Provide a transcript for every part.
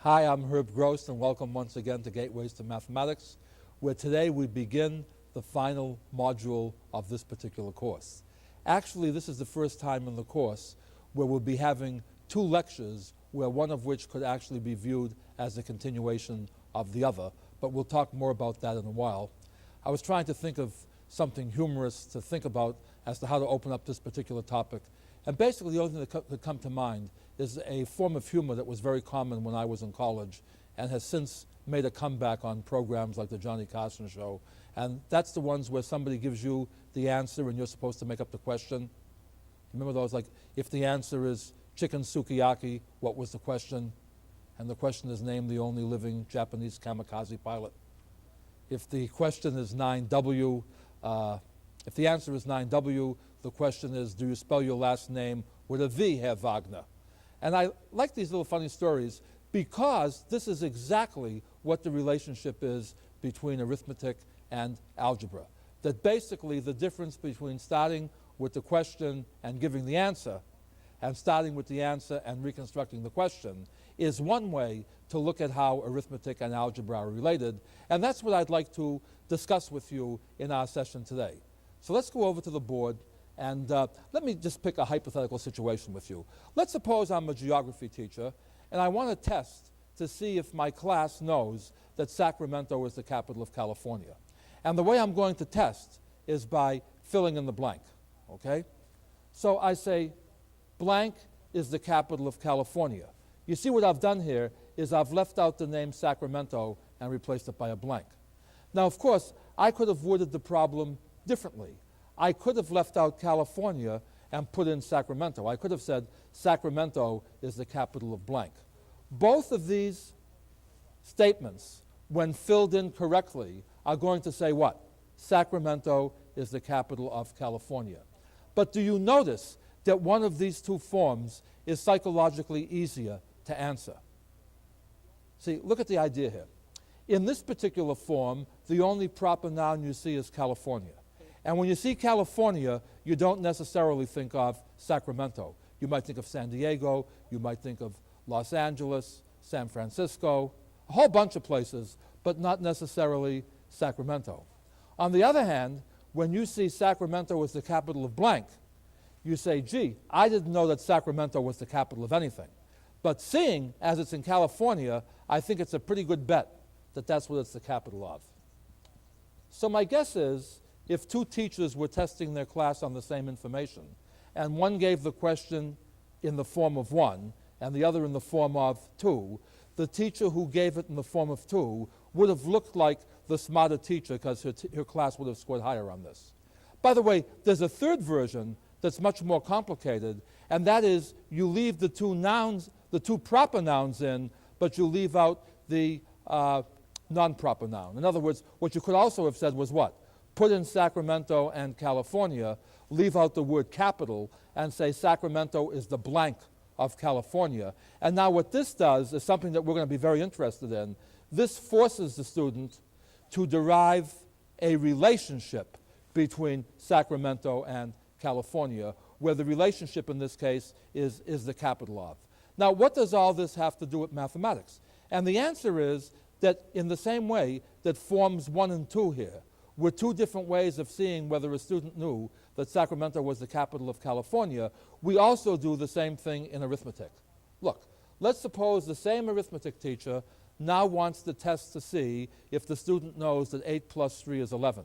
Hi, I'm Herb Gross, and welcome once again to Gateways to Mathematics, where today we begin the final module of this particular course. Actually, this is the first time in the course where we'll be having two lectures, where one of which could actually be viewed as a continuation of the other, but we'll talk more about that in a while. I was trying to think of something humorous to think about as to how to open up this particular topic, and basically the only thing that could come to mind is a form of humor that was very common when I was in college and has since made a comeback on programs like the Johnny Carson Show. And that's the ones where somebody gives you the answer and you're supposed to make up the question. Remember those, like, if the answer is chicken sukiyaki, what was the question? And the question is, name the only living Japanese kamikaze pilot. If the question is 9W, if the answer is 9W, the question is, do you spell your last name with a V, Herr Wagner? And I like these little funny stories because this is exactly what the relationship is between arithmetic and algebra. That basically the difference between starting with the question and giving the answer and starting with the answer and reconstructing the question is one way to look at how arithmetic and algebra are related. And that's what I'd like to discuss with you in our session today. So let's go over to the board. And let me just pick a hypothetical situation with you. Let's suppose I'm a geography teacher, and I want to test to see if my class knows that Sacramento is the capital of California. And the way I'm going to test is by filling in the blank, okay? So I say, blank is the capital of California. You see what I've done here is I've left out the name Sacramento and replaced it by a blank. Now, of course, I could have worded the problem differently. I could have left out California and put in Sacramento. I could have said Sacramento is the capital of blank. Both of these statements, when filled in correctly, are going to say what? Sacramento is the capital of California. But do you notice that one of these two forms is psychologically easier to answer? See, look at the idea here. In this particular form, the only proper noun you see is California. And when you see California, you don't necessarily think of Sacramento. You might think of San Diego, you might think of Los Angeles, San Francisco, a whole bunch of places, but not necessarily Sacramento. On the other hand, when you see Sacramento as the capital of blank, you say, gee, I didn't know that Sacramento was the capital of anything. But seeing as it's in California, I think it's a pretty good bet that that's what it's the capital of. So my guess is, if two teachers were testing their class on the same information, and one gave the question in the form of 1 and the other in the form of 2, the teacher who gave it in the form of 2 would have looked like the smarter teacher because her class would have scored higher on this. By the way, there's a third version that's much more complicated, and that is you leave the two nouns, the two proper nouns in, but you leave out the non-proper noun. In other words, what you could also have said was what? Put in Sacramento and California, leave out the word capital, and say Sacramento is the blank of California. And now what this does is something that we're going to be very interested in. This forces the student to derive a relationship between Sacramento and California, where the relationship in this case is the capital of. Now, what does all this have to do with mathematics? And the answer is that in the same way that forms 1 and 2 here were two different ways of seeing whether a student knew that Sacramento was the capital of California, we also do the same thing in arithmetic. Look, let's suppose the same arithmetic teacher now wants to test to see if the student knows that 8 plus 3 is 11.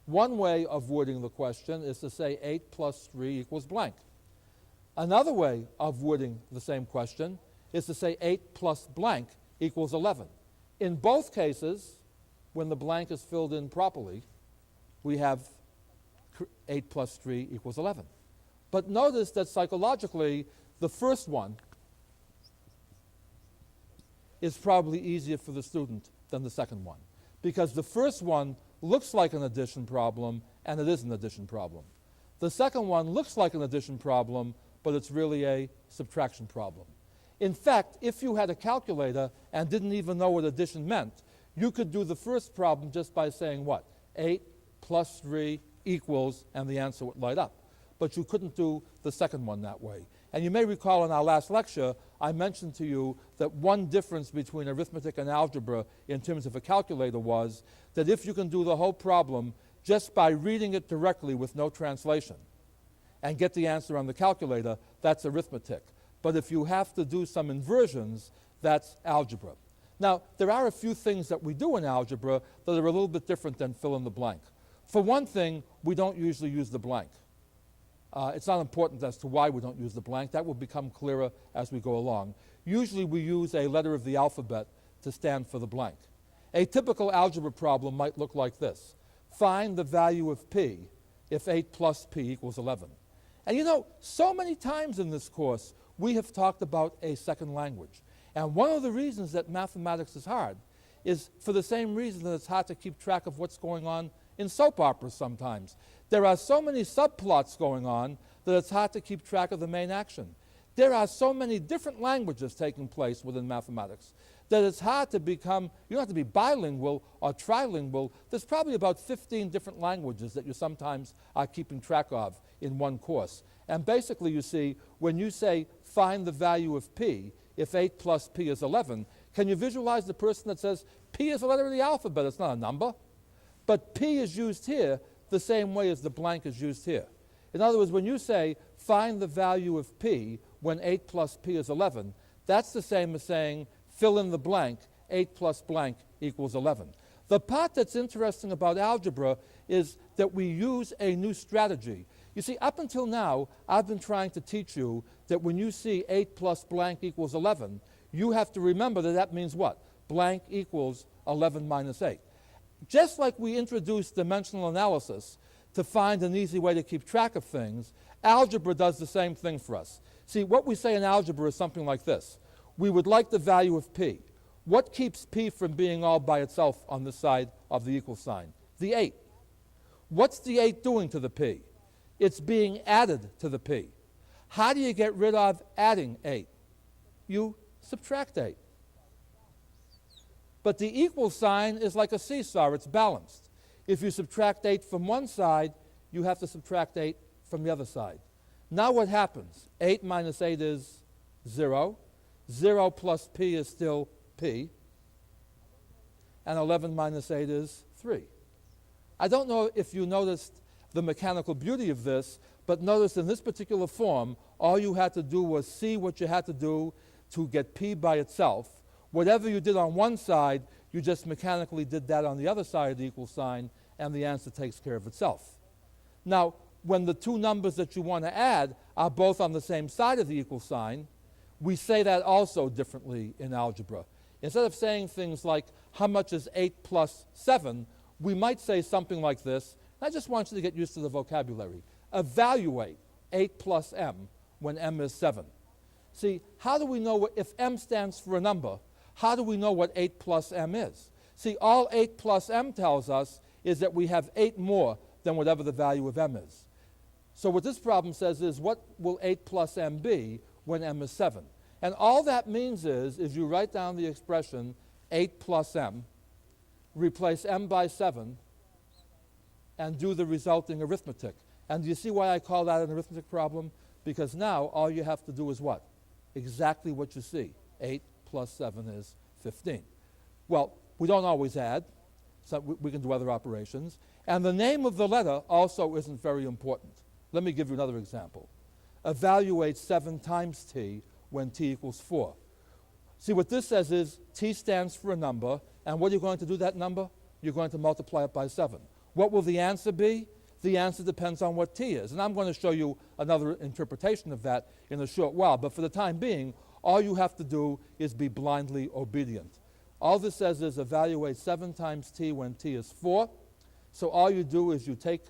One way of wording the question is to say 8 plus 3 equals blank. Another way of wording the same question is to say 8 plus blank equals 11. In both cases, when the blank is filled in properly, we have 8 plus 3 equals 11. But notice that psychologically, the first one is probably easier for the student than the second one, because the first one looks like an addition problem, and it is an addition problem. The second one looks like an addition problem, but it's really a subtraction problem. In fact, if you had a calculator and didn't even know what addition meant, you could do the first problem just by saying what? 8 plus 3 equals, and the answer would light up. But you couldn't do the second one that way. And you may recall in our last lecture, I mentioned to you that one difference between arithmetic and algebra in terms of a calculator was that if you can do the whole problem just by reading it directly with no translation and get the answer on the calculator, that's arithmetic. But if you have to do some inversions, that's algebra. Now, there are a few things that we do in algebra that are a little bit different than fill in the blank. For one thing, we don't usually use the blank. It's not important as to why we don't use the blank. That will become clearer as we go along. Usually we use a letter of the alphabet to stand for the blank. A typical algebra problem might look like this. Find the value of p if 8 plus p equals 11. And you know, so many times in this course, we have talked about a second language. And one of the reasons that mathematics is hard is for the same reason that it's hard to keep track of what's going on in soap operas sometimes. There are so many subplots going on that it's hard to keep track of the main action. There are so many different languages taking place within mathematics that it's hard to become, you don't have to be bilingual or trilingual. There's probably about 15 different languages that you sometimes are keeping track of in one course. And basically, you see, when you say find the value of p, if 8 plus p is 11, can you visualize the person that says p is a letter of the alphabet? It's not a number. But p is used here the same way as the blank is used here. In other words, when you say find the value of p when 8 plus p is 11, that's the same as saying fill in the blank, 8 plus blank equals 11. The part that's interesting about algebra is that we use a new strategy. You see, up until now, I've been trying to teach you that when you see 8 plus blank equals 11, you have to remember that that means what? Blank equals 11 minus 8. Just like we introduced dimensional analysis to find an easy way to keep track of things, algebra does the same thing for us. See, what we say in algebra is something like this. We would like the value of p. What keeps p from being all by itself on this side of the equal sign? The 8. What's the 8 doing to the p? It's being added to the p. How do you get rid of adding 8? You subtract 8. But the equal sign is like a seesaw, it's balanced. If you subtract 8 from one side, you have to subtract 8 from the other side. Now what happens? 8 minus 8 is 0. 0 plus p is still p. And 11 minus 8 is 3. I don't know if you noticed the mechanical beauty of this, but notice in this particular form, all you had to do was see what you had to do to get p by itself. Whatever you did on one side, you just mechanically did that on the other side of the equal sign, and the answer takes care of itself. Now, when the two numbers that you want to add are both on the same side of the equal sign, we say that also differently in algebra. Instead of saying things like, how much is 8 plus 7, we might say something like this. I just want you to get used to the vocabulary. Evaluate 8 plus m when m is 7. See, how do we know if m stands for a number? How do we know what 8 plus m is? See, all 8 plus m tells us is that we have 8 more than whatever the value of m is. So what this problem says is, what will 8 plus m be when m is 7? And all that means is you write down the expression 8 plus m, replace m by 7, and do the resulting arithmetic. And do you see why I call that an arithmetic problem? Because now all you have to do is what? Exactly what you see. 8 plus 7 is 15. Well, we don't always add, so we can do other operations. And the name of the letter also isn't very important. Let me give you another example. Evaluate 7 times t when t equals 4. See, what this says is t stands for a number, and what are you going to do that number? You're going to multiply it by 7. What will the answer be? The answer depends on what t is. And I'm going to show you another interpretation of that in a short while. But for the time being, all you have to do is be blindly obedient. All this says is evaluate 7 times t when t is 4. So all you do is you take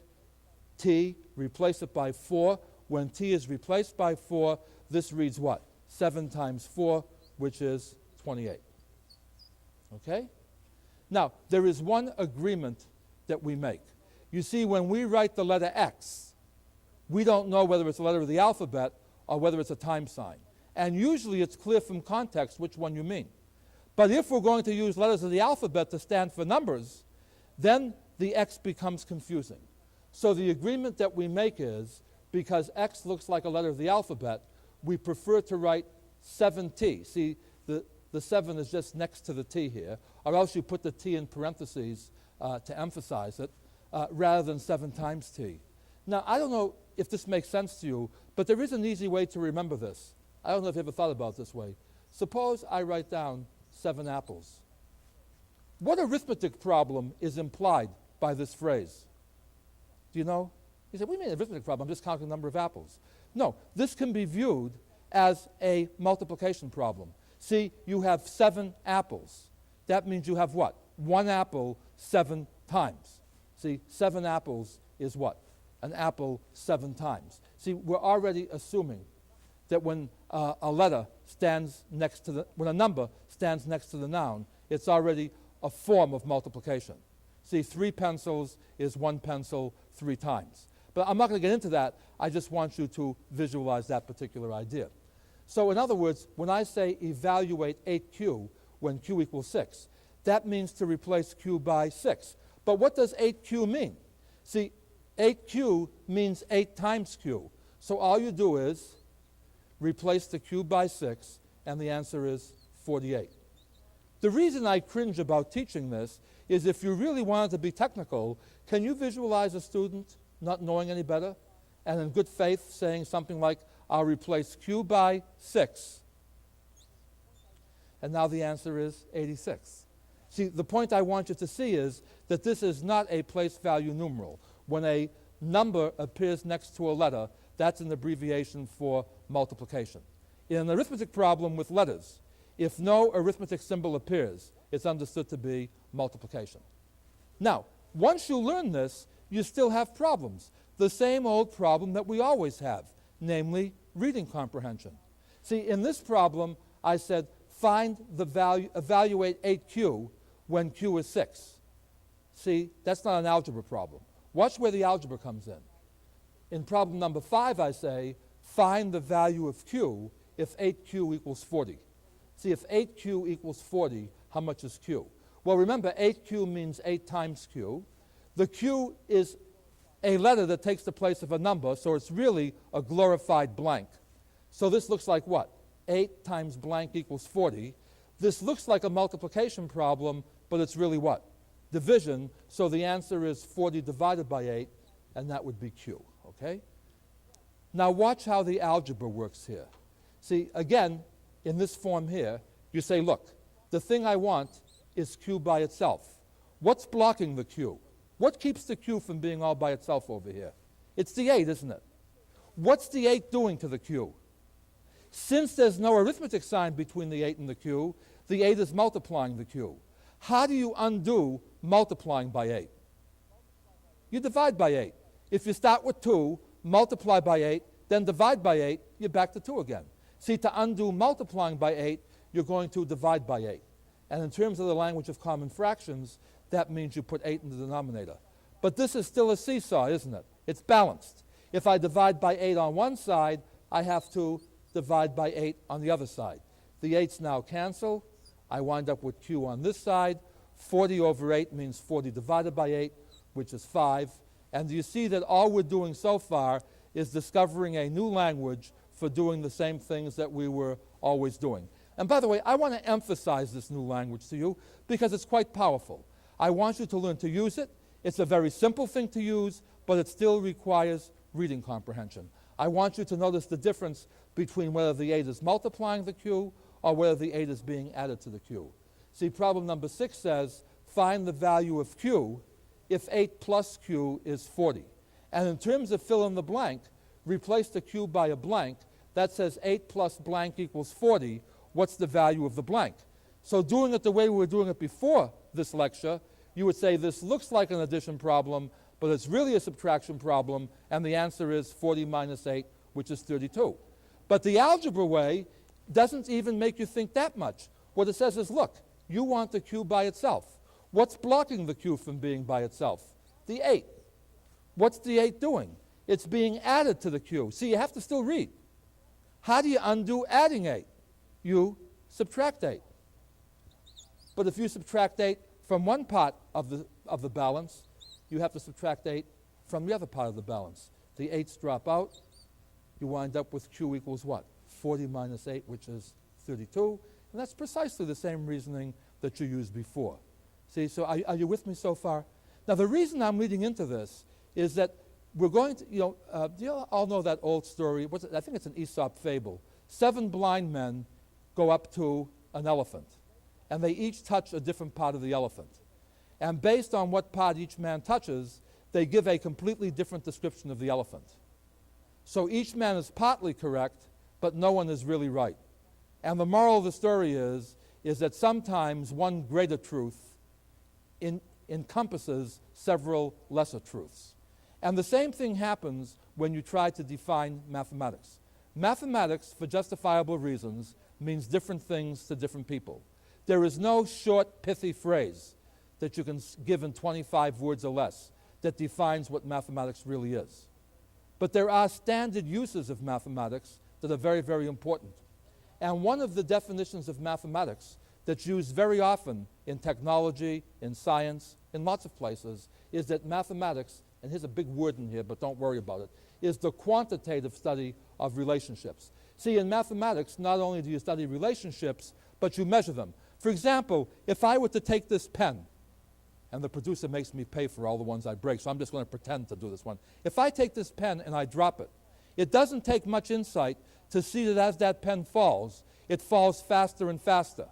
t, replace it by 4. When t is replaced by 4, this reads what? 7 times 4, which is 28. Okay? Now, there is one agreement that we make. You see, when we write the letter x, we don't know whether it's a letter of the alphabet or whether it's a time sign. And usually it's clear from context which one you mean. But if we're going to use letters of the alphabet to stand for numbers, then the x becomes confusing. So the agreement that we make is, because x looks like a letter of the alphabet, we prefer to write 7t. See, the 7 is just next to the t here, or else you put the t in parentheses to emphasize it, rather than 7 times t. Now, I don't know if this makes sense to you, but there is an easy way to remember this. I don't know if you ever thought about it this way. Suppose I write down 7 apples. What arithmetic problem is implied by this phrase? Do you know? You say, what do you mean arithmetic problem? I'm just counting the number of apples. No, this can be viewed as a multiplication problem. See, you have 7 apples. That means you have what? 1 apple 7 times. See, 7 apples is what? An apple 7 times. See, we're already assuming that when a letter stands next to when a number stands next to the noun, it's already a form of multiplication. See, 3 pencils is 1 pencil 3 times. But I'm not going to get into that. I just want you to visualize that particular idea. So in other words, when I say evaluate 8q when q equals 6, that means to replace q by 6. But what does 8q mean? See, 8q means 8 times q. So all you do is replace the q by 6, and the answer is 48. The reason I cringe about teaching this is if you really wanted to be technical, can you visualize a student not knowing any better and in good faith saying something like, I'll replace q by 6. And now the answer is 86. See, the point I want you to see is that this is not a place value numeral. When a number appears next to a letter, that's an abbreviation for multiplication. In an arithmetic problem with letters, if no arithmetic symbol appears, it's understood to be multiplication. Now, once you learn this, you still have problems. The same old problem that we always have, namely reading comprehension. See, in this problem, I said, find the value, evaluate 8q when q is 6. See, that's not an algebra problem. Watch where the algebra comes in. In problem number 5, I say, find the value of q if 8q equals 40. See, if 8q equals 40, how much is q? Well, remember, 8q means 8 times q. The q is a letter that takes the place of a number, so it's really a glorified blank. So this looks like what? 8 times blank equals 40. This looks like a multiplication problem, but it's really what? Division, so the answer is 40 divided by 8, and that would be q, okay? Now watch how the algebra works here. See, again, in this form here, you say, look, the thing I want is q by itself. What's blocking the q? What keeps the q from being all by itself over here? It's the 8, isn't it? What's the 8 doing to the q? Since there's no arithmetic sign between the 8 and the q, the 8 is multiplying the q. How do you undo multiplying by 8? You divide by 8. If you start with 2, multiply by 8, then divide by 8, you're back to 2 again. See, to undo multiplying by 8, you're going to divide by 8. And in terms of the language of common fractions, that means you put 8 in the denominator. But this is still a seesaw, isn't it? It's balanced. If I divide by 8 on one side, I have to divide by 8 on the other side. The 8's now cancel. I wind up with q on this side. 40 over 8 means 40 divided by 8, which is 5. And you see that all we're doing so far is discovering a new language for doing the same things that we were always doing. And by the way, I want to emphasize this new language to you because it's quite powerful. I want you to learn to use it. It's a very simple thing to use, but it still requires reading comprehension. I want you to notice the difference between whether the 8 is multiplying the q or whether the 8 is being added to the q. See, problem number 6 says, find the value of q if 8 plus q is 40. And in terms of fill in the blank, replace the q by a blank. That says 8 plus blank equals 40. What's the value of the blank? So doing it the way we were doing it before this lecture, you would say this looks like an addition problem, but it's really a subtraction problem, and the answer is 40 minus 8, which is 32. But the algebra way doesn't even make you think that much. What it says is, look, you want the q by itself. What's blocking the q from being by itself? The 8. What's the 8 doing? It's being added to the q. See, you have to still read. How do you undo adding 8? You subtract 8. But if you subtract 8 from one part of the balance, you have to subtract 8 from the other part of the balance. The 8's drop out. You wind up with q equals what? 40 minus 8, which is 32. And that's precisely the same reasoning that you used before. See, so are you with me so far? Now, the reason I'm leading into this is that we're going to, do you all know that old story? I think it's an Aesop fable. 7 blind men go up to an elephant, and they each touch a different part of the elephant. And based on what part each man touches, they give a completely different description of the elephant. So each man is partly correct, but no one is really right. And the moral of the story is that sometimes one greater truth encompasses several lesser truths. And the same thing happens when you try to define mathematics. Mathematics, for justifiable reasons, means different things to different people. There is no short, pithy phrase that you can give in 25 words or less that defines what mathematics really is. But there are standard uses of mathematics that are very, very important. And one of the definitions of mathematics that's used very often in technology, in science, in lots of places, is that mathematics, and here's a big word in here, but don't worry about it, is the quantitative study of relationships. See, in mathematics, not only do you study relationships, but you measure them. For example, if I were to take this pen, and the producer makes me pay for all the ones I break, so I'm just going to pretend to do this one. If I take this pen and I drop it, it doesn't take much insight to see that as that pen falls, it falls faster and faster.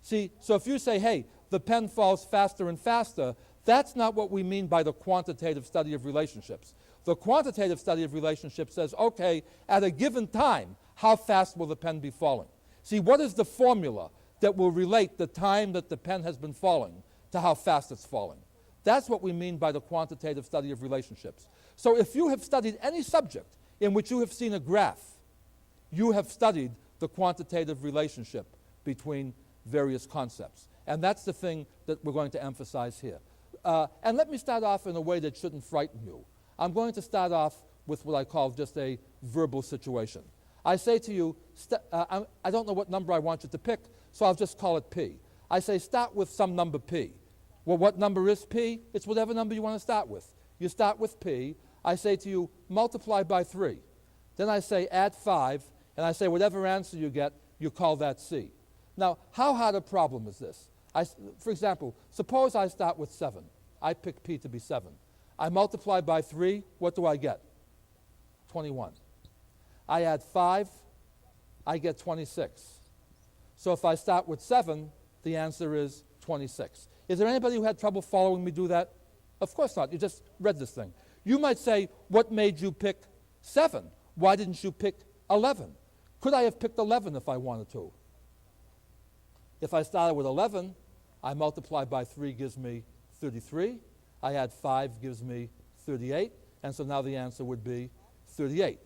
See, so if you say, hey, the pen falls faster and faster, that's not what we mean by the quantitative study of relationships. The quantitative study of relationships says, okay, at a given time, how fast will the pen be falling? See, what is the formula that will relate the time that the pen has been falling to how fast it's falling? That's what we mean by the quantitative study of relationships. So if you have studied any subject in which you have seen a graph, you have studied the quantitative relationship between various concepts. And that's the thing that we're going to emphasize here. And let me start off in a way that shouldn't frighten you. I'm going to start off with what I call just a verbal situation. I say to you, I don't know what number I want you to pick, so I'll just call it P. I say start with some number P. Well, what number is P? It's whatever number you want to start with. You start with P. I say to you, multiply by 3. Then I say add 5, and I say whatever answer you get, you call that C. Now, how hard a problem is this? For example, suppose I start with 7. I pick P to be 7. I multiply by 3, what do I get? 21. I add 5, I get 26. So if I start with 7, the answer is 26. Is there anybody who had trouble following me do that? Of course not. You just read this thing. You might say, what made you pick 7? Why didn't you pick 11? Could I have picked 11 if I wanted to? If I started with 11, I multiply by 3 gives me 33. I add 5 gives me 38. And so now the answer would be 38.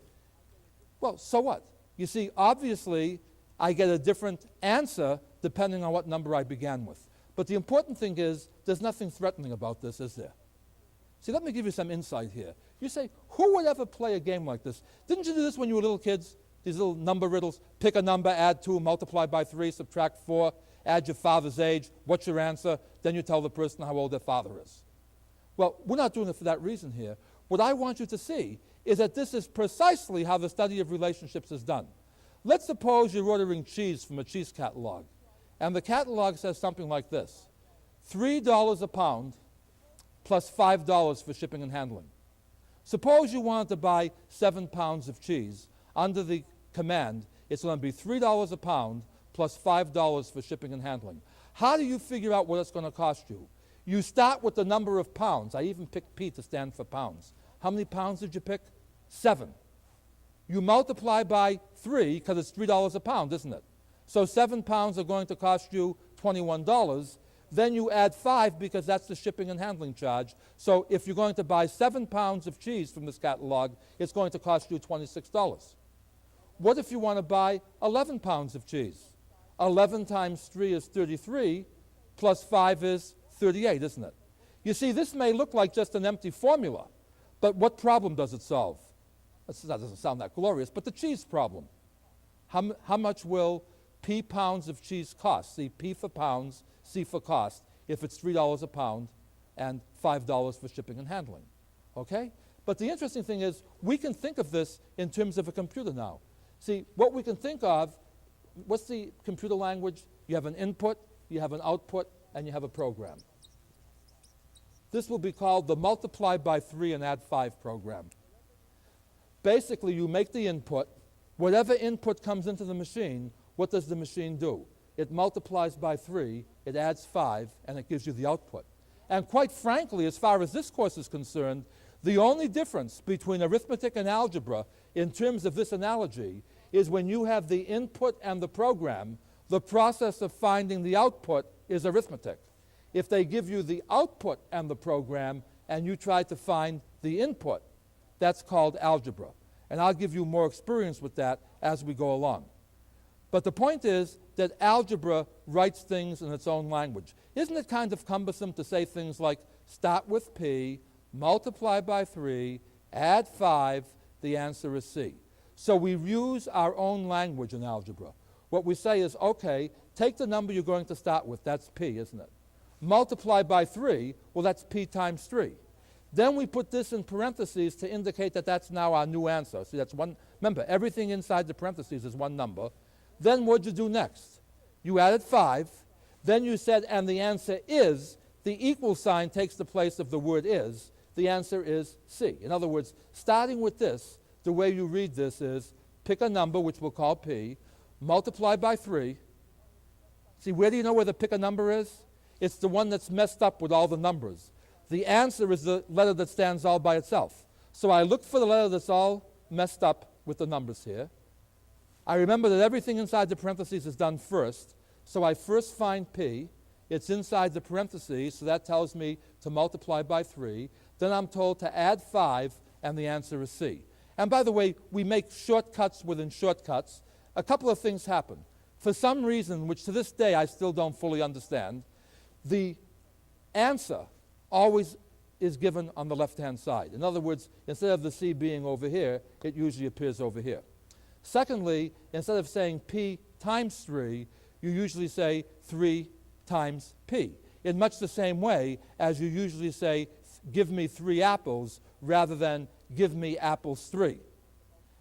Well, so what? You see, obviously, I get a different answer depending on what number I began with. But the important thing is, there's nothing threatening about this, is there? See, let me give you some insight here. You say, who would ever play a game like this? Didn't you do this when you were little kids? These little number riddles, pick a number, add 2, multiply by 3, subtract 4, add your father's age, what's your answer? Then you tell the person how old their father is. Well, we're not doing it for that reason here. What I want you to see is that this is precisely how the study of relationships is done. Let's suppose you're ordering cheese from a cheese catalog, and the catalog says something like this: $3 a pound plus $5 for shipping and handling. Suppose you wanted to buy 7 pounds of cheese. Under the command, it's going to be $3 a pound plus $5 for shipping and handling. How do you figure out what it's going to cost you? You start with the number of pounds. I even picked P to stand for pounds. How many pounds did you pick? 7. You multiply by 3 because it's $3 a pound, isn't it? So 7 pounds are going to cost you $21. Then you add 5 because that's the shipping and handling charge. So if you're going to buy 7 pounds of cheese from this catalog, it's going to cost you $26. What if you want to buy 11 pounds of cheese? 11 times 3 is 33, plus 5 is 38, isn't it? You see, this may look like just an empty formula, but what problem does it solve? That doesn't sound that glorious, but the cheese problem. How much will P pounds of cheese cost? See, P for pounds, C for cost, if it's $3 a pound and $5 for shipping and handling. Okay? But the interesting thing is, we can think of this in terms of a computer now. See, what we can think of, what's the computer language? You have an input, you have an output, and you have a program. This will be called the multiply by 3 and add 5 program. Basically, you make the input. Whatever input comes into the machine, what does the machine do? It multiplies by 3, it adds 5, and it gives you the output. And quite frankly, as far as this course is concerned, the only difference between arithmetic and algebra in terms of this analogy is when you have the input and the program, the process of finding the output is arithmetic. If they give you the output and the program and you try to find the input, that's called algebra. And I'll give you more experience with that as we go along. But the point is that algebra writes things in its own language. Isn't it kind of cumbersome to say things like start with P, multiply by 3, add 5, the answer is C. So we use our own language in algebra. What we say is, okay, take the number you're going to start with, that's P, isn't it? Multiply by 3, well, that's P times 3. Then we put this in parentheses to indicate that that's now our new answer. See, that's one. Remember, everything inside the parentheses is one number. Then what did you do next? You added 5. Then you said, and the answer is, the equal sign takes the place of the word is. The answer is C. In other words, starting with this, the way you read this is, pick a number, which we'll call P, multiply by 3. See, where do you know where the pick a number is? It's the one that's messed up with all the numbers. The answer is the letter that stands all by itself. So I look for the letter that's all messed up with the numbers here. I remember that everything inside the parentheses is done first. So I first find P. It's inside the parentheses, so that tells me to multiply by 3. Then I'm told to add 5, and the answer is C. And by the way, we make shortcuts within shortcuts. A couple of things happen. For some reason, which to this day I still don't fully understand, the answer always is given on the left-hand side. In other words, instead of the C being over here, it usually appears over here. Secondly, instead of saying P times 3, you usually say 3 times P, in much the same way as you usually say, give me 3 apples, rather than give me apples 3.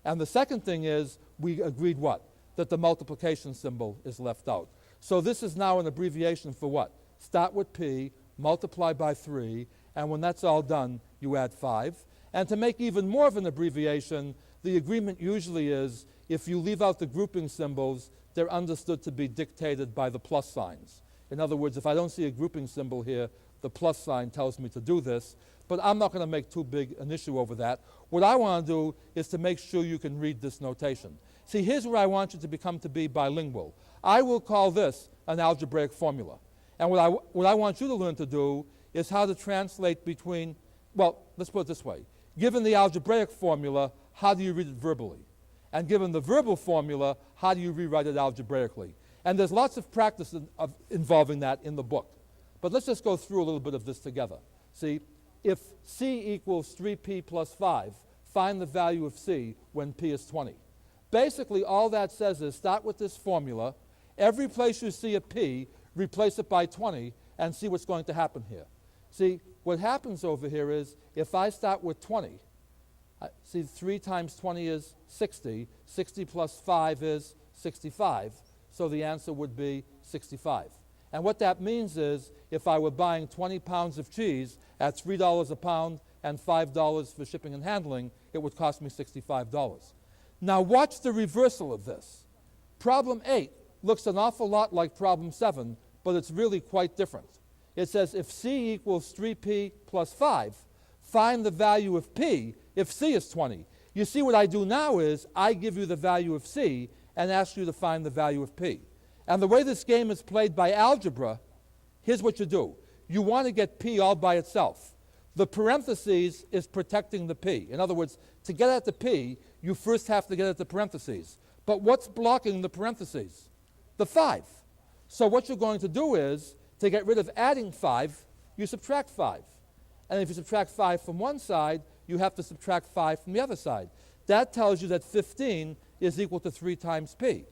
And the second thing is, we agreed what? That the multiplication symbol is left out. So this is now an abbreviation for what? Start with P, multiply by 3, and when that's all done, you add 5. And to make even more of an abbreviation, the agreement usually is, if you leave out the grouping symbols, they're understood to be dictated by the plus signs. In other words, if I don't see a grouping symbol here, the plus sign tells me to do this. But I'm not going to make too big an issue over that. What I want to do is to make sure you can read this notation. See, here's where I want you to become to be bilingual. I will call this an algebraic formula. And what I want you to learn to do is how to translate between, well, let's put it this way. Given the algebraic formula, how do you read it verbally? And given the verbal formula, how do you rewrite it algebraically? And there's lots of practice involving that in the book. But let's just go through a little bit of this together. See, if C equals 3P plus 5, find the value of C when P is 20. Basically, all that says is start with this formula. Every place you see a P, replace it by 20, and see what's going to happen here. See, what happens over here is, if I start with 20, see, 3 times 20 is 60. 60 plus 5 is 65. So the answer would be 65. And what that means is, if I were buying 20 pounds of cheese at $3 a pound and $5 for shipping and handling, it would cost me $65. Now watch the reversal of this. Problem 8 looks an awful lot like problem 7, but it's really quite different. It says if C equals 3P plus 5, find the value of P if C is 20. You see, what I do now is I give you the value of C and ask you to find the value of P. And the way this game is played by algebra, here's what you do. You want to get P all by itself. The parentheses is protecting the P. In other words, to get at the P, you first have to get at the parentheses. But what's blocking the parentheses? The 5. So what you're going to do is, to get rid of adding 5, you subtract 5. And if you subtract 5 from one side, you have to subtract 5 from the other side. That tells you that 15 is equal to 3 times P.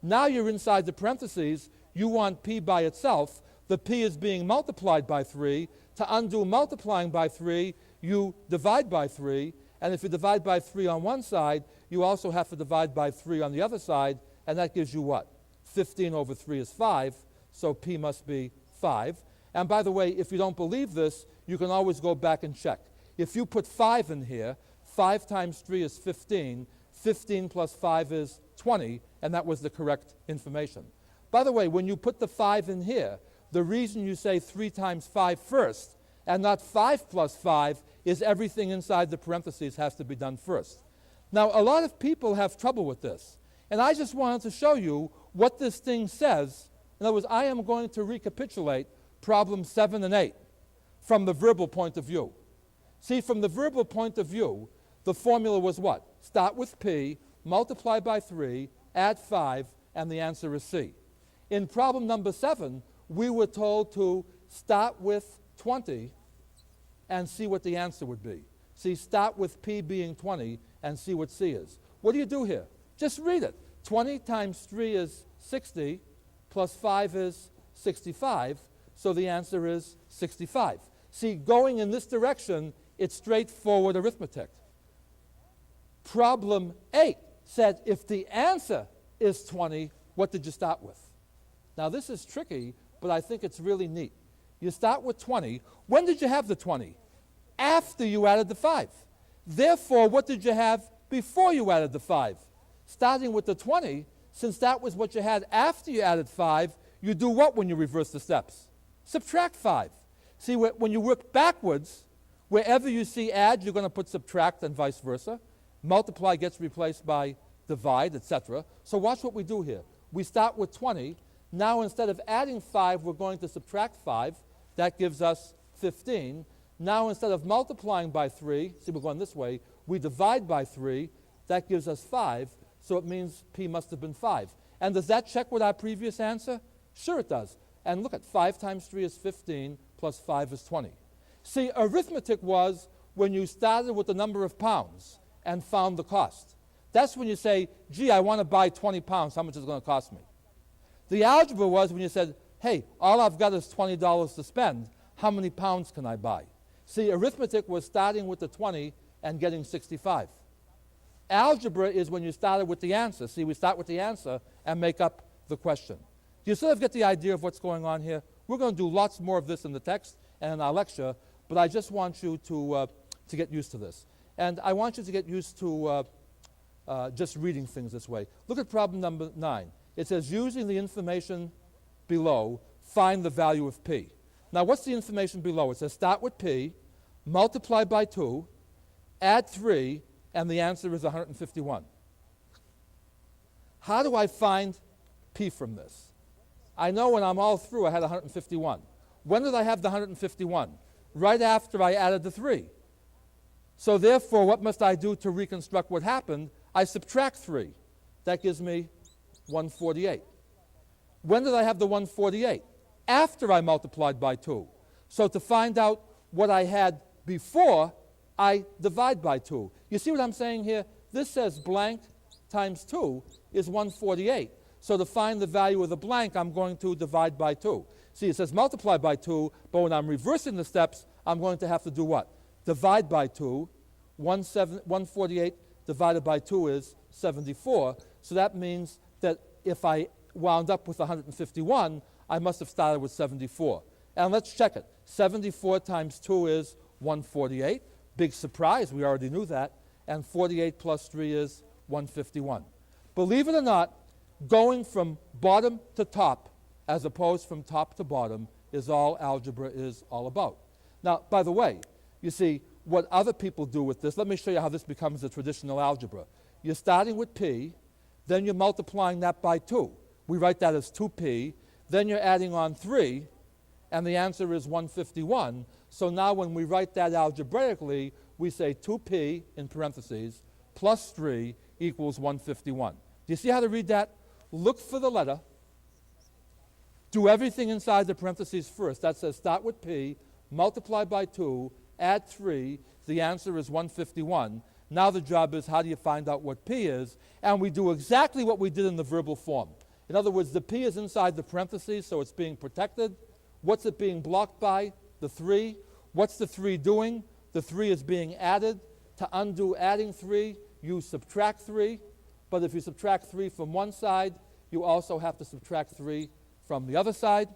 Now you're inside the parentheses. You want P by itself. The P is being multiplied by 3. To undo multiplying by 3, you divide by 3. And if you divide by 3 on one side, you also have to divide by 3 on the other side, and that gives you what? 15 over 3 is 5, so p must be 5. And by the way, if you don't believe this, you can always go back and check. If you put 5 in here, 5 times 3 is 15, 15 plus 5 is 20, and that was the correct information. By the way, when you put the 5 in here, the reason you say 3 times 5 first and not 5 plus 5 is everything inside the parentheses has to be done first. Now, a lot of people have trouble with this, and I just wanted to show you what this thing says. In other words, I am going to recapitulate problems 7 and 8 from the verbal point of view. See, from the verbal point of view, the formula was what? Start with p, multiply by 3, add 5, and the answer is C. In problem number 7, we were told to start with 20 and see what the answer would be. See, start with p being 20 and see what C is. What do you do here? Just read it. 20 times 3 is 60, plus 5 is 65, so the answer is 65. See, going in this direction, it's straightforward arithmetic. Problem 8 said if the answer is 20, what did you start with? Now this is tricky, but I think it's really neat. You start with 20. When did you have the 20? After you added the 5. Therefore, what did you have before you added the 5? Starting with the 20, since that was what you had after you added 5, you do what when you reverse the steps? Subtract 5. See, when you work backwards, wherever you see add, you're going to put subtract and vice versa. Multiply gets replaced by divide, etc. So watch what we do here. We start with 20. Now instead of adding 5, we're going to subtract 5. That gives us 15. Now instead of multiplying by 3, see we're going this way, we divide by 3. That gives us 5. So it means p must have been 5. And does that check with our previous answer? Sure it does. And look at 5 times 3 is 15, plus 5 is 20. See, arithmetic was when you started with the number of pounds and found the cost. That's when you say, gee, I want to buy 20 pounds. How much is it going to cost me? The algebra was when you said, hey, all I've got is $20 to spend. How many pounds can I buy? See, arithmetic was starting with the 20 and getting 65. Algebra is when you started with the answer. See, we start with the answer and make up the question. Do you sort of get the idea of what's going on here? We're going to do lots more of this in the text and in our lecture, but I just want you to get used to this. And I want you to get used to just reading things this way. Look at problem number 9. It says, using the information below, find the value of p. Now, what's the information below? It says start with p, multiply by 2, add 3, and the answer is 151. How do I find p from this? I know when I'm all through, I had 151. When did I have the 151? Right after I added the 3. So therefore, what must I do to reconstruct what happened? I subtract 3. That gives me 148. When did I have the 148? After I multiplied by 2. So to find out what I had before, I divide by 2. You see what I'm saying here? This says blank times 2 is 148. So to find the value of the blank, I'm going to divide by 2. See, it says multiply by 2, but when I'm reversing the steps, I'm going to have to do what? Divide by 2. 148 divided by 2 is 74. So that means that if I wound up with 151, I must have started with 74. And let's check it. 74 times 2 is 148. Big surprise, we already knew that. And 48 plus 3 is 151. Believe it or not, going from bottom to top, as opposed from top to bottom, is all algebra is all about. Now, by the way, you see, what other people do with this, let me show you how this becomes a traditional algebra. You're starting with p, then you're multiplying that by 2. We write that as 2p. Then you're adding on 3, and the answer is 151. So now when we write that algebraically, we say 2p, in parentheses, plus 3 equals 151. Do you see how to read that? Look for the letter. Do everything inside the parentheses first. That says start with p, multiply by 2, add 3. The answer is 151. Now the job is how do you find out what p is? And we do exactly what we did in the verbal form. In other words, the p is inside the parentheses, so it's being protected. What's it being blocked by? The 3. What's the 3 doing? The 3 is being added. To undo adding 3, you subtract 3, but if you subtract 3 from one side, you also have to subtract 3 from the other side.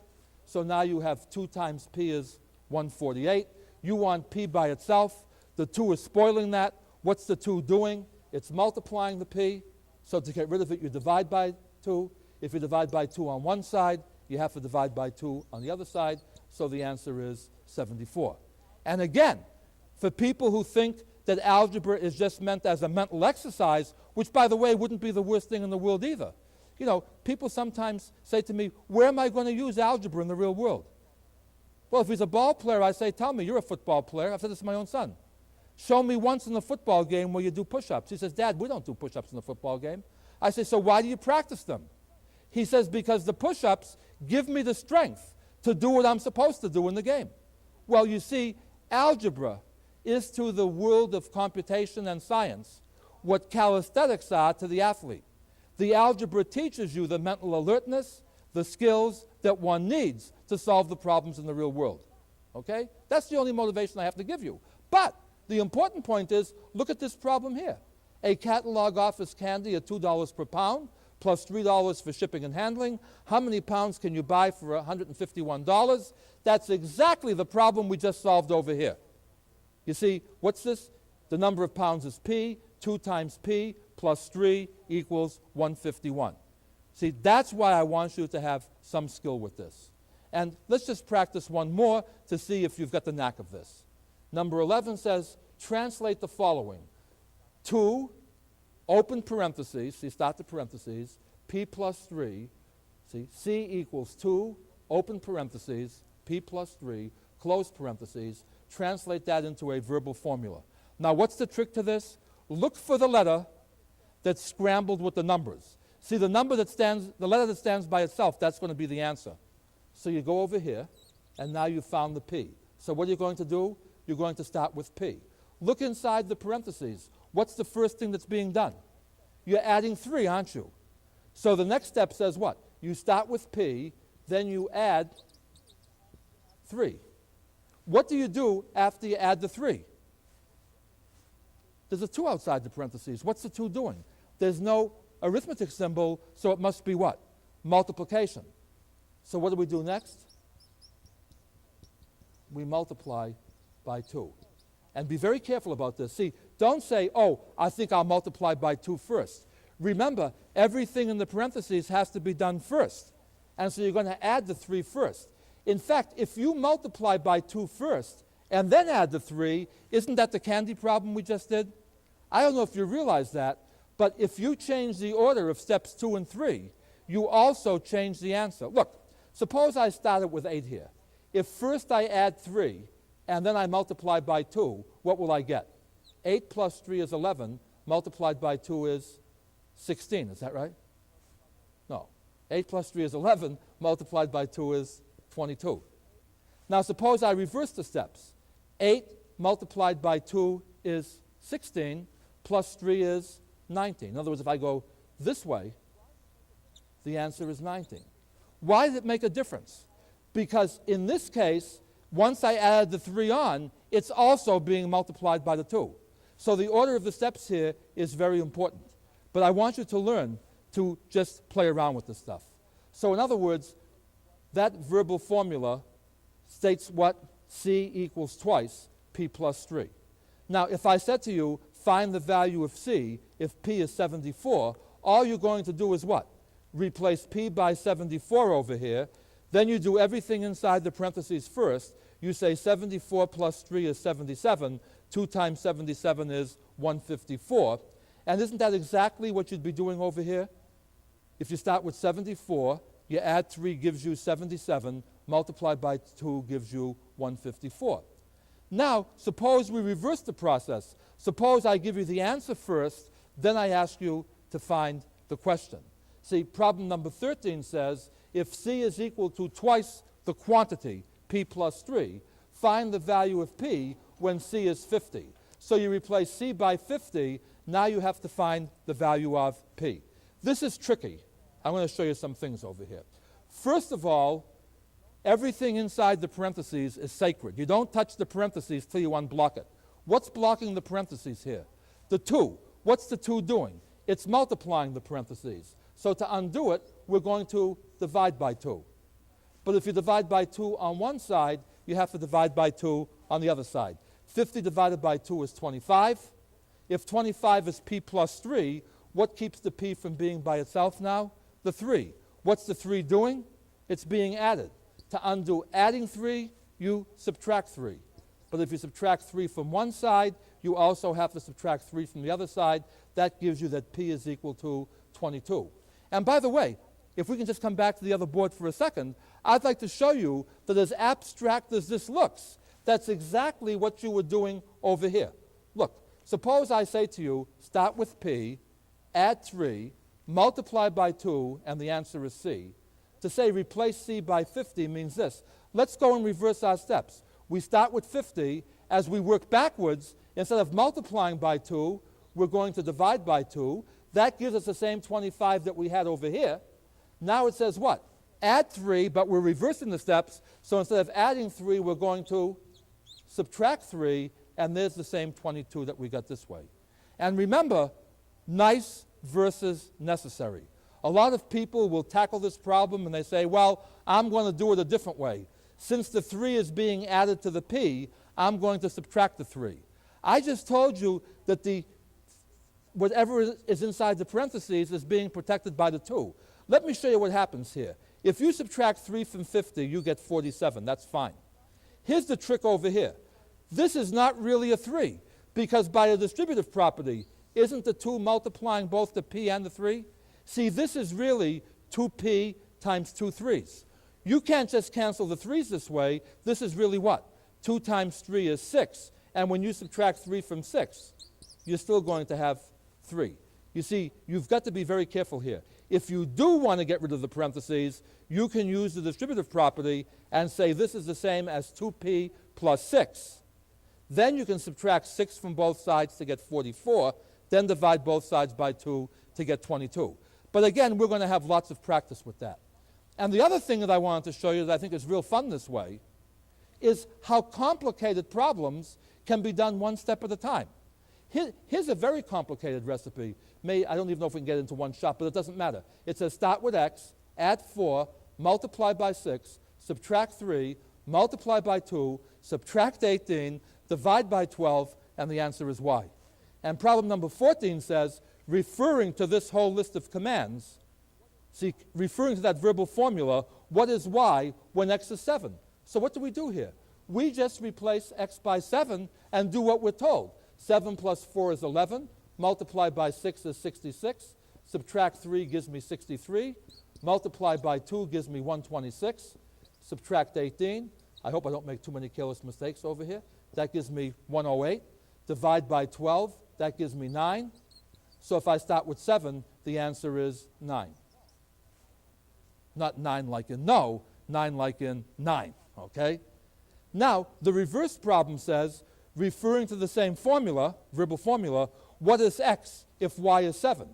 So now you have 2 times p is 148. You want p by itself. The 2 is spoiling that. What's the 2 doing? It's multiplying the p. So to get rid of it, you divide by 2. If you divide by 2 on one side, you have to divide by 2 on the other side. So the answer is 74. And again, for people who think that algebra is just meant as a mental exercise, which, by the way, wouldn't be the worst thing in the world either. You know, people sometimes say to me, where am I going to use algebra in the real world? Well, if he's a ball player, I say, tell me, you're a football player. I've said this to my own son. Show me once in a football game where you do push-ups. He says, Dad, we don't do push-ups in a football game. I say, so why do you practice them? He says, because the push-ups give me the strength to do what I'm supposed to do in the game. Well, you see, algebra is to the world of computation and science what calisthenics are to the athlete. The algebra teaches you the mental alertness, the skills that one needs to solve the problems in the real world. Okay? That's the only motivation I have to give you. But the important point is, look at this problem here. A catalog office candy at $2 per pound, plus $3 for shipping and handling. How many pounds can you buy for $151? That's exactly the problem we just solved over here. You see, what's this? The number of pounds is p. 2 times p plus 3 equals 151. See, that's why I want you to have some skill with this. And let's just practice one more to see if you've got the knack of this. Number 11 says, translate the following. 2, open parentheses, see, start the parentheses, p plus 3, see, c equals 2, open parentheses, p plus 3, close parentheses, translate that into a verbal formula. Now, what's the trick to this? Look for the letter that's scrambled with the numbers. See, the letter that stands by itself, that's going to be the answer. So you go over here, and now you've found the p. So what are you going to do? You're going to start with p. Look inside the parentheses. What's the first thing that's being done? You're adding 3, aren't you? So the next step says what? You start with p, then you add 3. What do you do after you add the 3? There's a 2 outside the parentheses. What's the 2 doing? There's no arithmetic symbol, so it must be what? Multiplication. So what do we do next? We multiply by 2. And be very careful about this. See, don't say, oh, I think I'll multiply by 2 first. Remember, everything in the parentheses has to be done first. And so you're going to add the 3 first. In fact, if you multiply by 2 first and then add the 3, isn't that the candy problem we just did? I don't know if you realize that, but if you change the order of steps 2 and 3, you also change the answer. Look, suppose I started with 8 here. If first I add 3 and then I multiply by 2, what will I get? 8 plus 3 is 11, multiplied by 2 is 16. Is that right? No. 8 plus 3 is 11, multiplied by 2 is 22. Now suppose I reverse the steps. 8 multiplied by 2 is 16, plus 3 is 19. In other words, if I go this way, the answer is 19. Why does it make a difference? Because in this case, once I add the 3 on, it's also being multiplied by the 2. So the order of the steps here is very important. But I want you to learn to just play around with this stuff. So in other words, that verbal formula states what? C equals twice p plus 3. Now, if I said to you, find the value of c if p is 74, all you're going to do is what? Replace p by 74 over here. Then you do everything inside the parentheses first. You say 74 plus 3 is 77. 2 times 77 is 154. And isn't that exactly what you'd be doing over here? If you start with 74, you add 3 gives you 77, multiplied by 2 gives you 154. Now, suppose we reverse the process. Suppose I give you the answer first, then I ask you to find the question. See, problem number 13 says, if c is equal to twice the quantity, p plus 3, find the value of p when c is 50. So you replace c by 50, now you have to find the value of p. This is tricky. I'm going to show you some things over here. First of all, everything inside the parentheses is sacred. You don't touch the parentheses till you unblock it. What's blocking the parentheses here? The 2. what's the 2 doing? It's multiplying the parentheses. So to undo it, we're going to divide by 2. But if you divide by 2 on one side, you have to divide by 2 on the other side. 50 divided by 2 is 25. If 25 is p plus 3, what keeps the p from being by itself now? The 3. What's the 3 doing? It's being added. To undo adding 3, you subtract 3. But if you subtract 3 from one side, you also have to subtract 3 from the other side. That gives you that p is equal to 22. And by the way, if we can just come back to the other board for a second, I'd like to show you that as abstract as this looks, that's exactly what you were doing over here. Look, suppose I say to you, start with p, add 3, multiply by 2, and the answer is c. To say replace c by 50 means this. Let's go and reverse our steps. We start with 50. As we work backwards, instead of multiplying by 2, we're going to divide by 2. That gives us the same 25 that we had over here. Now it says what? Add 3, but we're reversing the steps. So instead of adding 3, we're going to subtract 3, and there's the same 22 that we got this way. And remember, nice versus necessary. A lot of people will tackle this problem and they say, well, I'm going to do it a different way. Since the 3 is being added to the p, I'm going to subtract the 3. I just told you that whatever is inside the parentheses is being protected by the 2. Let me show you what happens here. If you subtract 3 from 50, you get 47. That's fine. Here's the trick over here. This is not really a 3, because by a distributive property, isn't the 2 multiplying both the p and the 3? See, this is really 2p times 2 3s. You can't just cancel the 3's this way. This is really what? 2 times 3 is 6. And when you subtract 3 from 6, you're still going to have 3. You see, you've got to be very careful here. If you do want to get rid of the parentheses, you can use the distributive property and say this is the same as 2p plus 6. Then you can subtract 6 from both sides to get 44, then divide both sides by 2 to get 22. But again, we're going to have lots of practice with that. And the other thing that I wanted to show you that I think is real fun this way is how complicated problems can be done one step at a time. Here's a very complicated recipe. I don't even know if we can get it into one shot, but it doesn't matter. It says start with x, add 4, multiply by 6, subtract 3, multiply by 2, subtract 18, divide by 12, and the answer is y. And problem number 14 says, referring to this whole list of commands, see, referring to that verbal formula, what is y when x is 7? So what do we do here? We just replace x by 7 and do what we're told. 7 plus 4 is 11. Multiply by 6 is 66. Subtract 3 gives me 63. Multiply by 2 gives me 126. Subtract 18. I hope I don't make too many careless mistakes over here. That gives me 108. Divide by 12. That gives me 9. So if I start with 7, the answer is 9. Not 9 like in no, 9 like in 9, okay? Now, the reverse problem says, referring to the same formula, verbal formula, what is x if y is 7?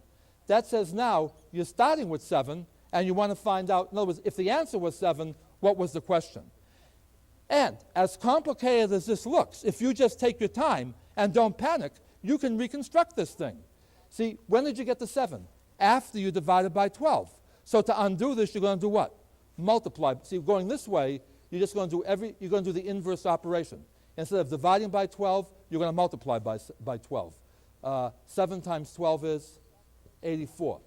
That says now you're starting with 7 and you want to find out, in other words, if the answer was 7, what was the question? And as complicated as this looks, if you just take your time and don't panic, you can reconstruct this thing. See, when did you get to 7? After you divided by 12. So to undo this, you're going to do what? Multiply. See, going this way, you're just going to do you're going to do the inverse operation. Instead of dividing by 12, you're going to multiply by 12. 7 times 12 is 84.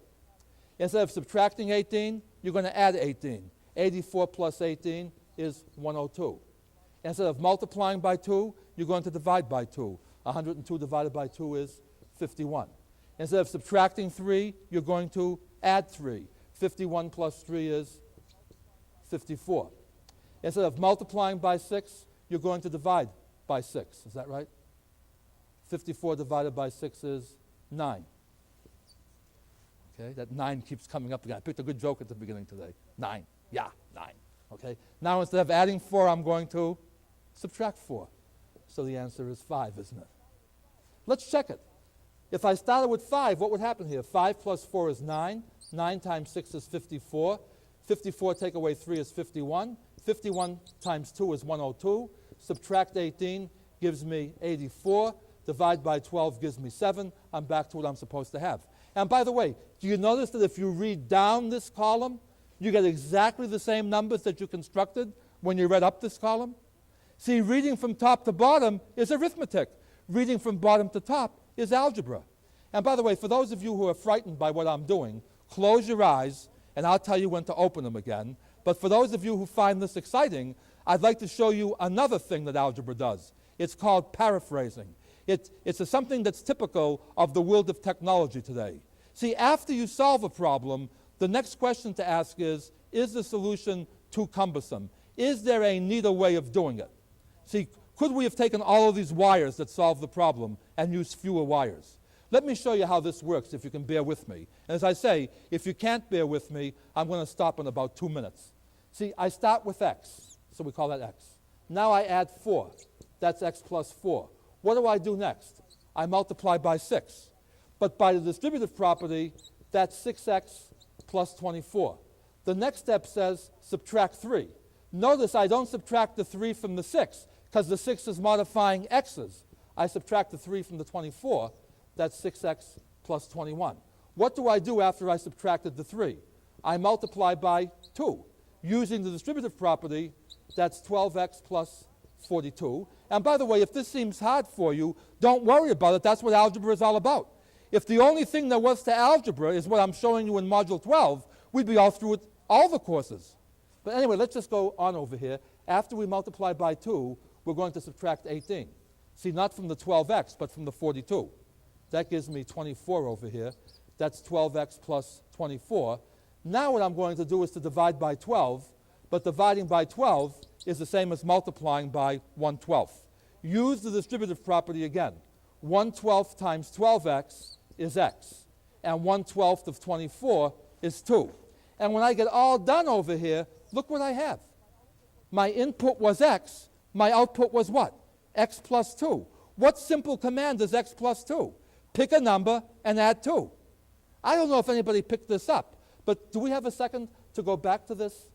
Instead of subtracting 18, you're going to add 18. 84 plus 18 is 102. Instead of multiplying by 2, you're going to divide by 2. 102 divided by 2 is 51. Instead of subtracting 3, you're going to add 3. 51 plus 3 is 54. Instead of multiplying by 6, you're going to divide by 6. Is that right? 54 divided by 6 is 9. Okay, that 9 keeps coming up again. I picked a good joke at the beginning today. 9. Yeah, 9. Okay. Now instead of adding 4, I'm going to subtract 4. So the answer is 5, isn't it? Let's check it. If I started with 5, what would happen here? 5 plus 4 is 9. 9 times 6 is 54. 54 take away 3 is 51. 51 times 2 is 102. Subtract 18 gives me 84. divide by 12 gives me 7. I'm back to what I'm supposed to have. And by the way, do you notice that if you read down this column, you get exactly the same numbers that you constructed when you read up this column? See, reading from top to bottom is arithmetic. Reading from bottom to top is algebra. And by the way, for those of you who are frightened by what I'm doing, close your eyes, and I'll tell you when to open them again. But for those of you who find this exciting, I'd like to show you another thing that algebra does. It's called paraphrasing. It's something that's typical of the world of technology today. See, after you solve a problem, the next question to ask is the solution too cumbersome? Is there a neater way of doing it? See, could we have taken all of these wires that solve the problem and used fewer wires? Let me show you how this works, if you can bear with me. And as I say, if you can't bear with me, I'm going to stop in about 2 minutes. See, I start with x, so we call that x. Now I add 4. That's x plus 4. What do I do next? I multiply by 6. But by the distributive property, that's 6x plus 24. The next step says subtract 3. Notice I don't subtract the 3 from the 6, because the 6 is modifying x's. I subtract the 3 from the 24. That's 6x plus 21. What do I do after I subtracted the 3? I multiply by 2. Using the distributive property, that's 12x plus 42. And by the way, if this seems hard for you, don't worry about it. That's what algebra is all about. If the only thing there was to algebra is what I'm showing you in Module 12, we'd be all through with all the courses. But anyway, let's just go on over here. After we multiply by 2, we're going to subtract 18. See, not from the 12x, but from the 42. That gives me 24 over here. That's 12x plus 24. Now what I'm going to do is to divide by 12, but dividing by 12 is the same as multiplying by 1/12. Use the distributive property again. 1/12 times 12x is x, and 1/12 of 24 is 2. And when I get all done over here, look what I have. My input was x, my output was what? X plus 2. What simple command is x plus 2? Pick a number and add 2. I don't know if anybody picked this up, but do we have a second to go back to this?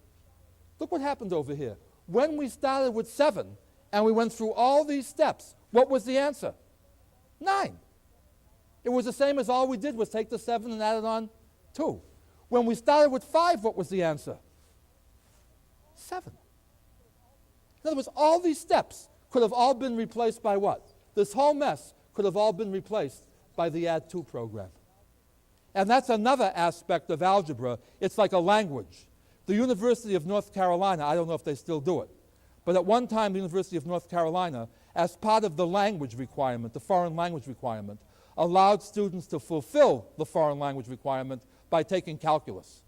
Look what happened over here. When we started with 7 and we went through all these steps, what was the answer? 9. It was the same as all we did was take the 7 and add it on 2. When we started with 5, what was the answer? 7. In other words, all these steps could have all been replaced by what? This whole mess could have all been replaced by the add 2 program. And that's another aspect of algebra. It's like a language. The University of North Carolina, I don't know if they still do it, but at one time the University of North Carolina, as part of the language requirement, the foreign language requirement, allowed students to fulfill the foreign language requirement by taking calculus.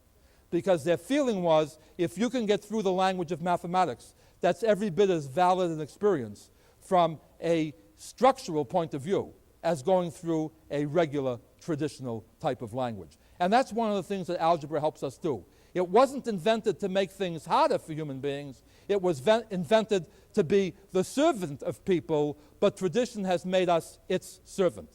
Because their feeling was, if you can get through the language of mathematics, that's every bit as valid an experience from a structural point of view as going through a regular, traditional type of language. And that's one of the things that algebra helps us do. It wasn't invented to make things harder for human beings. It was invented to be the servant of people, but tradition has made us its servant.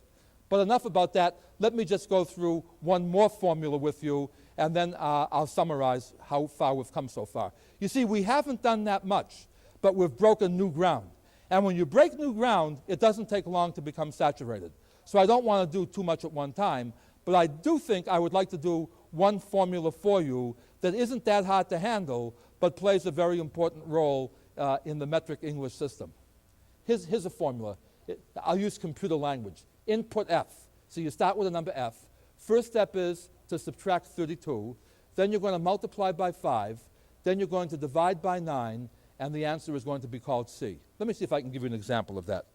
But enough about that. Let me just go through one more formula with you, and then I'll summarize how far we've come so far. You see, we haven't done that much, but we've broken new ground. And when you break new ground, it doesn't take long to become saturated. So I don't want to do too much at one time, but I do think I would like to do one formula for you that isn't that hard to handle, but plays a very important role in the metric English system. Here's a formula. I'll use computer language. Input f. So you start with a number f. First step is to subtract 32. Then you're going to multiply by 5. Then you're going to divide by 9. And the answer is going to be called C. Let me see if I can give you an example of that.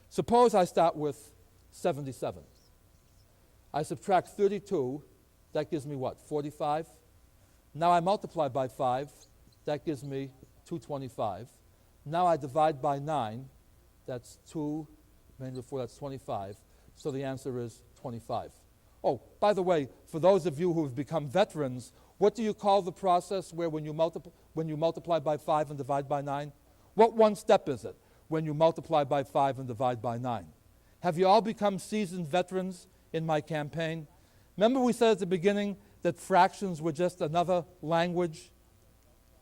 Suppose I start with 77. I subtract 32. That gives me what? 45. Now I multiply by 5. That gives me 225. Now I divide by 9. That's 2, remainder of 4, that's 25. So the answer is 25. Oh, by the way, for those of you who have become veterans, what do you call the process where when you multiply by 5 and divide by 9? What one step is it when you multiply by 5 and divide by 9? Have you all become seasoned veterans in my campaign? Remember we said at the beginning that fractions were just another language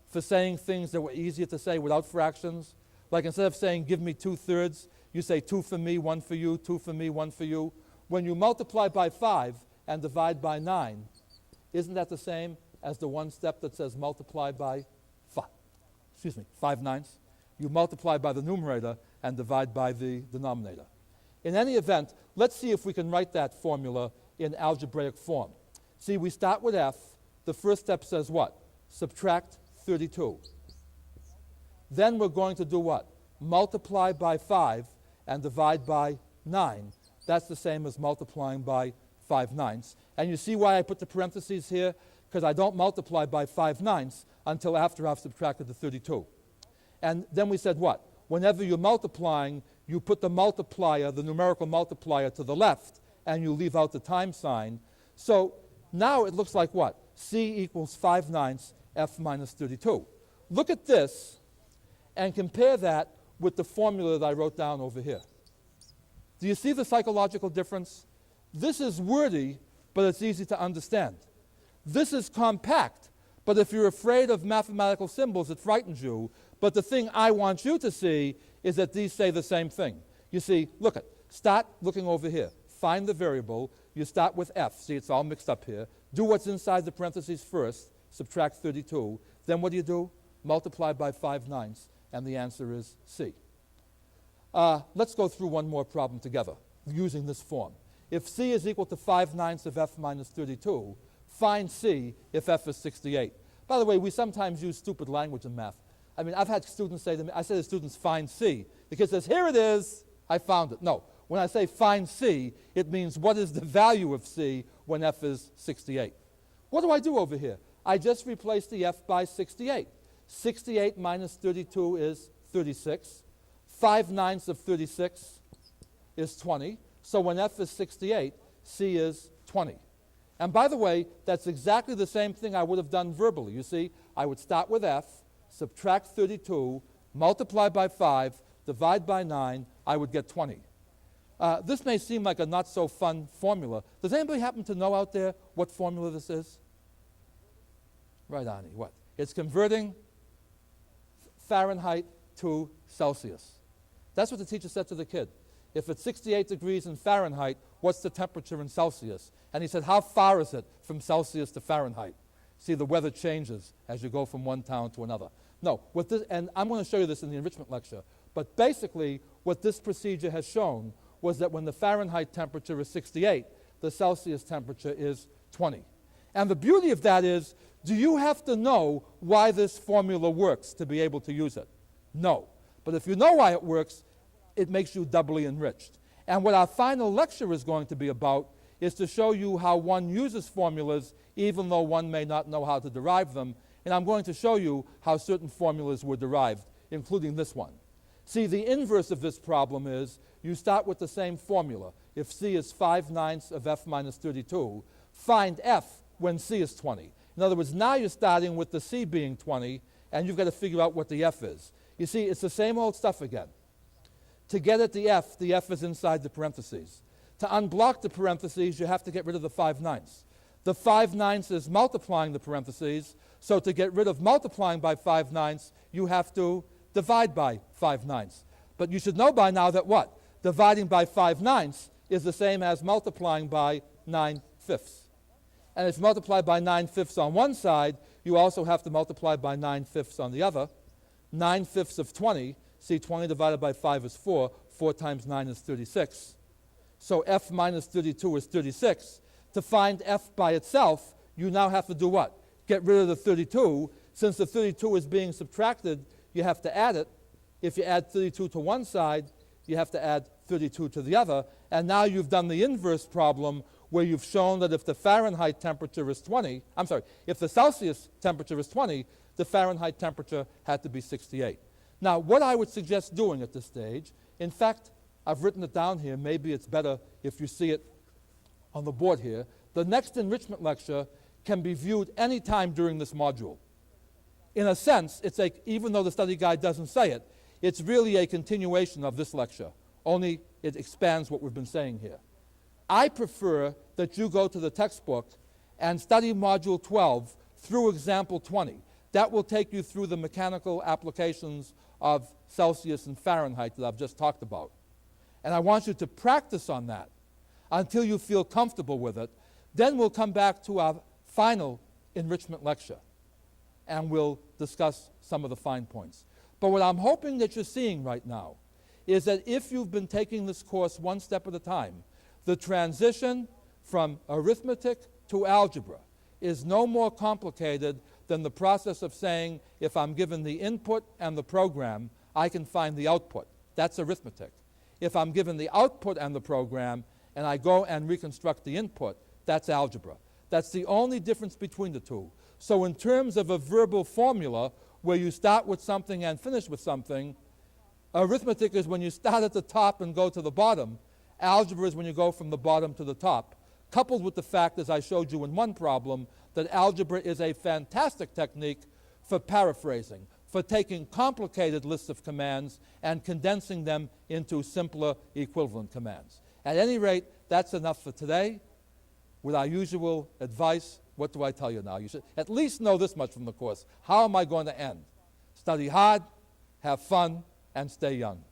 for saying things that were easier to say without fractions? Like instead of saying, give me 2/3, You say 2 for me, 1 for you, 2 for me, 1 for you. When you multiply by 5 and divide by 9, isn't that the same as the one step that says multiply by 5 ninths? You multiply by the numerator and divide by the denominator. In any event, let's see if we can write that formula in algebraic form. See, we start with f. The first step says what? Subtract 32. Then we're going to do what? Multiply by 5 and divide by 9. That's the same as multiplying by 5 ninths. And you see why I put the parentheses here? Because I don't multiply by 5 ninths until after I've subtracted the 32. And then we said what? Whenever you're multiplying, you put the multiplier, the numerical multiplier, to the left, and you leave out the time sign. So now it looks like what? C equals 5 ninths f minus 32. Look at this and compare that with the formula that I wrote down over here. Do you see the psychological difference? This is wordy, but it's easy to understand. This is compact, but if you're afraid of mathematical symbols, it frightens you. But the thing I want you to see is that these say the same thing. You see, look at, start looking over here. Find the variable. You start with f. See, it's all mixed up here. Do what's inside the parentheses first. Subtract 32. Then what do? Multiply by 5 ninths, and the answer is C. Let's go through one more problem together using this form. If C is equal to 5 ninths of f minus 32, find C if f is 68. By the way, we sometimes use stupid language in math. I mean, I've had students say to me, I say to students, find C. The kid says, here it is, I found it. No, when I say find C, it means what is the value of C when f is 68. What do I do over here? I just replace the f by 68. 68 minus 32 is 36. 5 ninths of 36 is 20. So when f is 68, C is 20. And by the way, that's exactly the same thing I would have done verbally. You see, I would start with f, subtract 32, multiply by 5, divide by 9, I would get 20. This may seem like a not so fun formula. Does anybody happen to know out there what formula this is? Right, Ani, what? It's converting Fahrenheit to Celsius. That's what the teacher said to the kid. If it's 68 degrees in Fahrenheit, what's the temperature in Celsius? And he said, how far is it from Celsius to Fahrenheit? See, the weather changes as you go from one town to another. No, with this, and I'm going to show you this in the enrichment lecture, but basically what this procedure has shown was that when the Fahrenheit temperature is 68, the Celsius temperature is 20. And the beauty of that is, do you have to know why this formula works to be able to use it? No. But if you know why it works, it makes you doubly enriched. And what our final lecture is going to be about is to show you how one uses formulas even though one may not know how to derive them. And I'm going to show you how certain formulas were derived, including this one. See, the inverse of this problem is you start with the same formula. If C is 5 ninths of f minus 32, find f when C is 20. In other words, now you're starting with the C being 20, and you've got to figure out what the f is. You see, it's the same old stuff again. To get at the f is inside the parentheses. To unblock the parentheses, you have to get rid of the 5 ninths. The 5 ninths is multiplying the parentheses, so to get rid of multiplying by 5 ninths, you have to divide by 5 ninths. But you should know by now that what? Dividing by 5 ninths is the same as multiplying by 9 fifths. And if you multiply by 9 fifths on one side, you also have to multiply by 9 fifths on the other. 9 fifths of 20, see 20 divided by 5 is 4. 4 times 9 is 36. So f minus 32 is 36. To find f by itself, you now have to do what? Get rid of the 32. Since the 32 is being subtracted, you have to add it. If you add 32 to one side, you have to add 32 to the other. And now you've done the inverse problem where you've shown that if the Fahrenheit temperature is 20, if the Celsius temperature is 20, the Fahrenheit temperature had to be 68. Now, what I would suggest doing at this stage, in fact, I've written it down here. Maybe it's better if you see it on the board here. The next enrichment lecture can be viewed any time during this module. In a sense, it's even though the study guide doesn't say it, it's really a continuation of this lecture, only it expands what we've been saying here. I prefer that you go to the textbook and study Module 12 through example 20. That will take you through the mechanical applications of Celsius and Fahrenheit that I've just talked about. And I want you to practice on that until you feel comfortable with it. Then we'll come back to our final enrichment lecture, and we'll discuss some of the fine points. But what I'm hoping that you're seeing right now is that if you've been taking this course one step at a time, the transition from arithmetic to algebra is no more complicated than the process of saying, if I'm given the input and the program, I can find the output. That's arithmetic. If I'm given the output and the program, and I go and reconstruct the input, that's algebra. That's the only difference between the two. So in terms of a verbal formula, where you start with something and finish with something, arithmetic is when you start at the top and go to the bottom. Algebra is when you go from the bottom to the top, coupled with the fact, as I showed you in one problem, that algebra is a fantastic technique for paraphrasing, for taking complicated lists of commands and condensing them into simpler equivalent commands. At any rate, that's enough for today. With our usual advice, what do I tell you now? You should at least know this much from the course. How am I going to end? Study hard, have fun, and stay young.